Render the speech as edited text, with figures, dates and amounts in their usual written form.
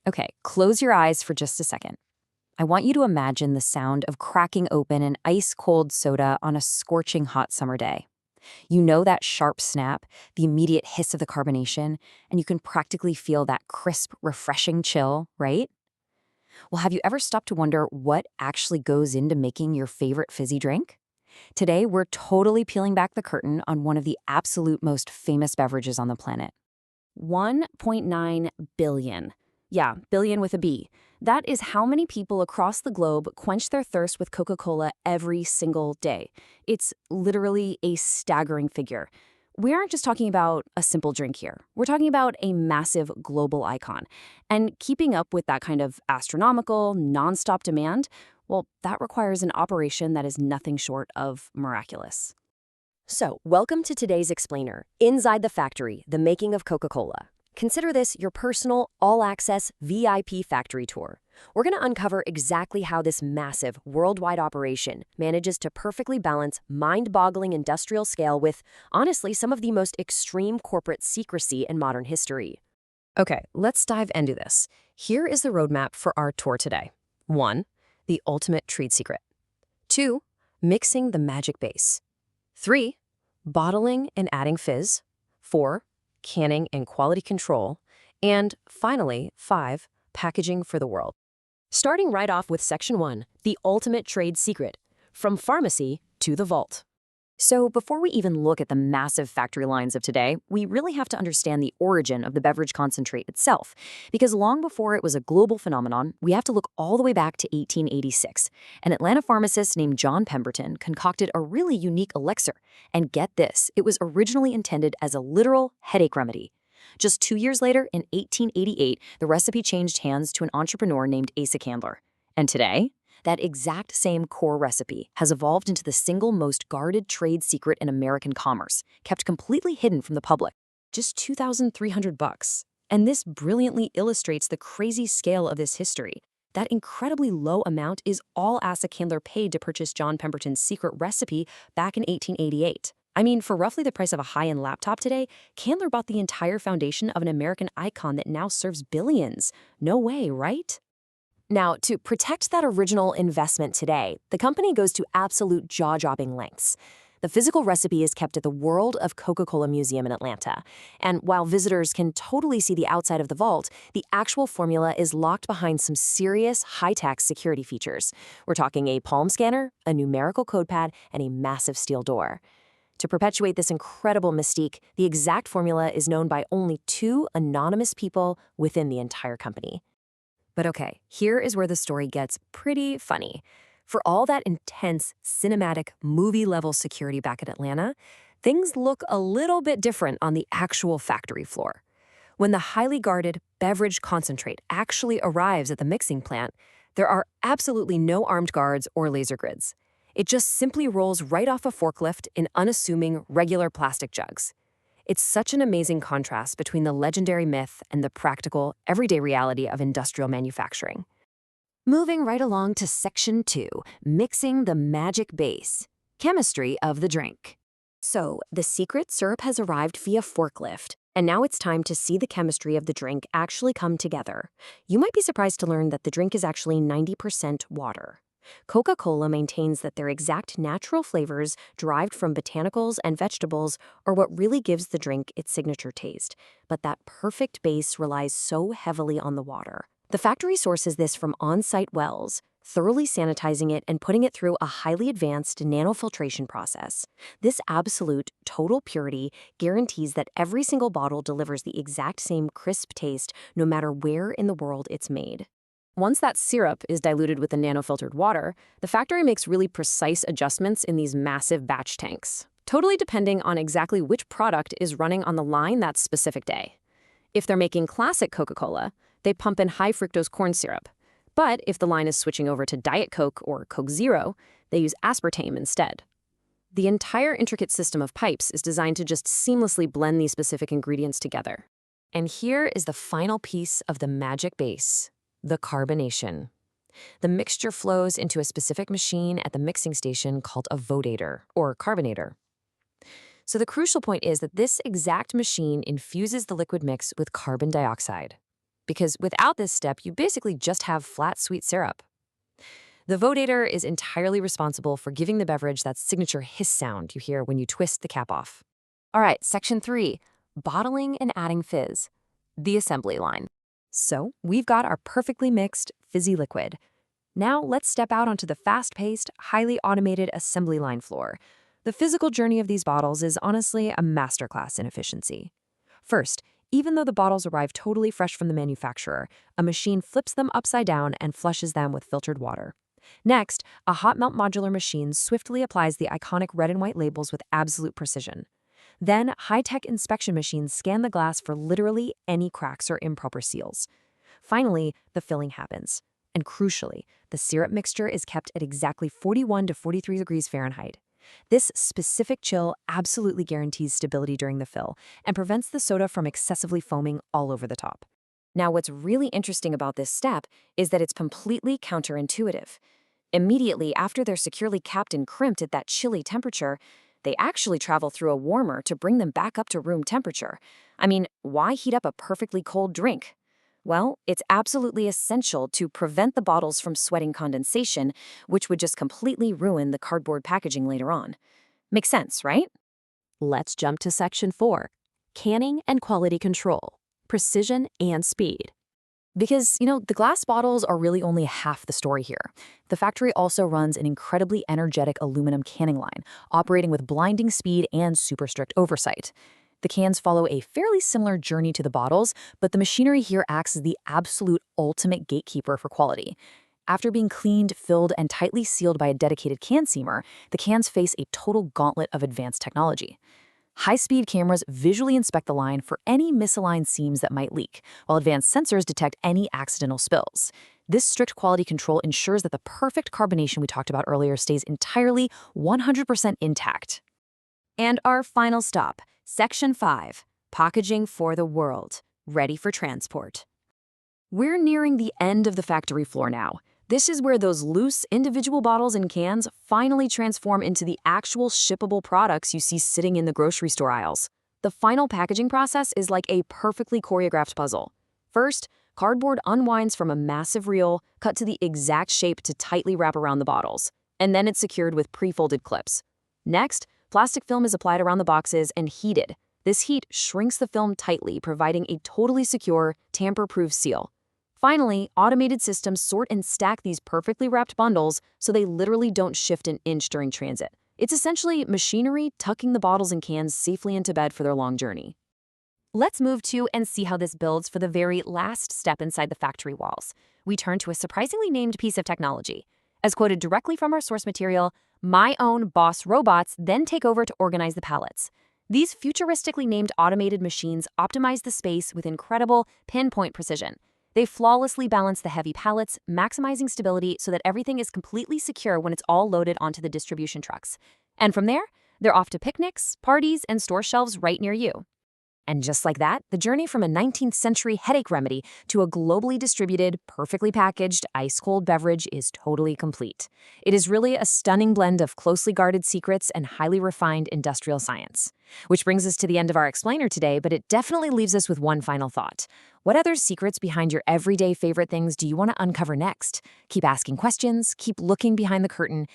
Okay, close your eyes for just a second. I want you to imagine the sound of cracking open an ice-cold soda on a scorching hot summer day. You know that sharp snap, the immediate hiss of the carbonation, and you can practically feel that crisp, refreshing chill, right? Well, have you ever stopped to wonder what actually goes into making your favorite fizzy drink? Today, we're totally peeling back the curtain on one of the absolute most famous beverages on the planet. 1.9 billion. Yeah, billion with a B. That is how many people across the globe quench their thirst with Coca-Cola every single day. It's literally a staggering figure. We aren't just talking about a simple drink here. We're talking about a massive global icon. And keeping up with that kind of astronomical, nonstop demand, well, that requires an operation that is nothing short of miraculous. So, welcome to today's explainer, Inside the Factory, the making of Coca-Cola. Consider this your personal, all-access VIP factory tour. We're going to uncover exactly how this massive, worldwide operation manages to perfectly balance mind-boggling industrial scale with, honestly, some of the most extreme corporate secrecy in modern history. Okay, let's dive into this. Here is the roadmap for our tour today. 1. The ultimate trade secret. 2. Mixing the magic base. 3. Bottling and adding fizz. 4. Canning and quality control. And finally, 5. Packaging for the world. Starting right off with Section 1, the ultimate trade secret, from pharmacy to the vault. So before we even look at the massive factory lines of today, we really have to understand the origin of the beverage concentrate itself. Because long before it was a global phenomenon, we have to look all the way back to 1886. An Atlanta pharmacist named John Pemberton concocted a really unique elixir. And get this, it was originally intended as a literal headache remedy. Just 2 years later, in 1888, the recipe changed hands to an entrepreneur named Asa Candler. And today, that exact same core recipe has evolved into the single most guarded trade secret in American commerce, kept completely hidden from the public. Just $2,300. And this brilliantly illustrates the crazy scale of this history. That incredibly low amount is all Asa Candler paid to purchase John Pemberton's secret recipe back in 1888. I mean, for roughly the price of a high-end laptop today, Candler bought the entire foundation of an American icon that now serves billions. No way, right? Now, to protect that original investment today, the company goes to absolute jaw-dropping lengths. The physical recipe is kept at the World of Coca-Cola Museum in Atlanta. And while visitors can totally see the outside of the vault, the actual formula is locked behind some serious high-tech security features. We're talking a palm scanner, a numerical code pad, and a massive steel door. To perpetuate this incredible mystique, the exact formula is known by only 2 anonymous people within the entire company. But okay, here is where the story gets pretty funny. For all that intense, cinematic, movie-level security back in Atlanta, things look a little bit different on the actual factory floor. When the highly guarded beverage concentrate actually arrives at the mixing plant, there are absolutely no armed guards or laser grids. It just simply rolls right off a forklift in unassuming, regular plastic jugs. It's such an amazing contrast between the legendary myth and the practical, everyday reality of industrial manufacturing. Moving right along to Section 2, mixing the magic base. Chemistry of the drink. So, the secret syrup has arrived via forklift, and now it's time to see the chemistry of the drink actually come together. You might be surprised to learn that the drink is actually 90% water. Coca-Cola maintains that their exact natural flavors derived from botanicals and vegetables are what really gives the drink its signature taste, but that perfect base relies so heavily on the water. The factory sources this from on-site wells, thoroughly sanitizing it and putting it through a highly advanced nanofiltration process. This absolute, total purity guarantees that every single bottle delivers the exact same crisp taste no matter where in the world it's made. Once that syrup is diluted with the nanofiltered water, the factory makes really precise adjustments in these massive batch tanks, totally depending on exactly which product is running on the line that specific day. If they're making classic Coca-Cola, they pump in high fructose corn syrup. But if the line is switching over to Diet Coke or Coke Zero, they use aspartame instead. The entire intricate system of pipes is designed to just seamlessly blend these specific ingredients together. And here is the final piece of the magic base. The carbonation. The mixture flows into a specific machine at the mixing station called a vodator, or carbonator. So the crucial point is that this exact machine infuses the liquid mix with carbon dioxide. because without this step, you basically just have flat sweet syrup. The vodator is entirely responsible for giving the beverage that signature hiss sound you hear when you twist the cap off. All right, section 3, bottling and adding fizz, the assembly line. So we've got our perfectly mixed, fizzy liquid. Now let's step out onto the fast-paced, highly automated assembly line floor. The physical journey of these bottles is honestly a masterclass in efficiency. First, even though the bottles arrive totally fresh from the manufacturer, a machine flips them upside down and flushes them with filtered water. Next, a hot melt modular machine swiftly applies the iconic red and white labels with absolute precision. Then, high-tech inspection machines scan the glass for literally any cracks or improper seals. Finally, the filling happens. And crucially, the syrup mixture is kept at exactly 41 to 43 degrees Fahrenheit. This specific chill absolutely guarantees stability during the fill and prevents the soda from excessively foaming all over the top. Now, what's really interesting about this step is that it's completely counterintuitive. Immediately after they're securely capped and crimped at that chilly temperature, they actually travel through a warmer to bring them back up to room temperature. I mean, why heat up a perfectly cold drink? Well, it's absolutely essential to prevent the bottles from sweating condensation, which would just completely ruin the cardboard packaging later on. Makes sense, right? Let's jump to section 4, canning and quality control, precision and speed. Because, the glass bottles are really only half the story here. The factory also runs an incredibly energetic aluminum canning line, operating with blinding speed and super strict oversight. The cans follow a fairly similar journey to the bottles, but the machinery here acts as the absolute ultimate gatekeeper for quality. After being cleaned, filled, and tightly sealed by a dedicated can seamer, the cans face a total gauntlet of advanced technology. High-speed cameras visually inspect the line for any misaligned seams that might leak, while advanced sensors detect any accidental spills. This strict quality control ensures that the perfect carbonation we talked about earlier stays entirely 100% intact. And our final stop, Section 5, packaging for the world, ready for transport. We're nearing the end of the factory floor now. This is where those loose, individual bottles and cans finally transform into the actual shippable products you see sitting in the grocery store aisles. The final packaging process is like a perfectly choreographed puzzle. First, cardboard unwinds from a massive reel, cut to the exact shape to tightly wrap around the bottles, and then it's secured with pre-folded clips. Next, plastic film is applied around the boxes and heated. This heat shrinks the film tightly, providing a totally secure, tamper-proof seal. Finally, automated systems sort and stack these perfectly wrapped bundles so they literally don't shift an inch during transit. It's essentially machinery tucking the bottles and cans safely into bed for their long journey. Let's move to and see how this builds for the very last step inside the factory walls. We turn to a surprisingly named piece of technology. As quoted directly from our source material, my own boss robots then take over to organize the pallets. These futuristically named automated machines optimize the space with incredible pinpoint precision. They flawlessly balance the heavy pallets, maximizing stability so that everything is completely secure when it's all loaded onto the distribution trucks. And from there, they're off to picnics, parties, and store shelves right near you. And just like that, the journey from a 19th century headache remedy to a globally distributed, perfectly packaged, ice-cold beverage is totally complete. It is really a stunning blend of closely guarded secrets and highly refined industrial science. Which brings us to the end of our explainer today, but it definitely leaves us with one final thought. What other secrets behind your everyday favorite things do you want to uncover next? Keep asking questions, keep looking behind the curtain,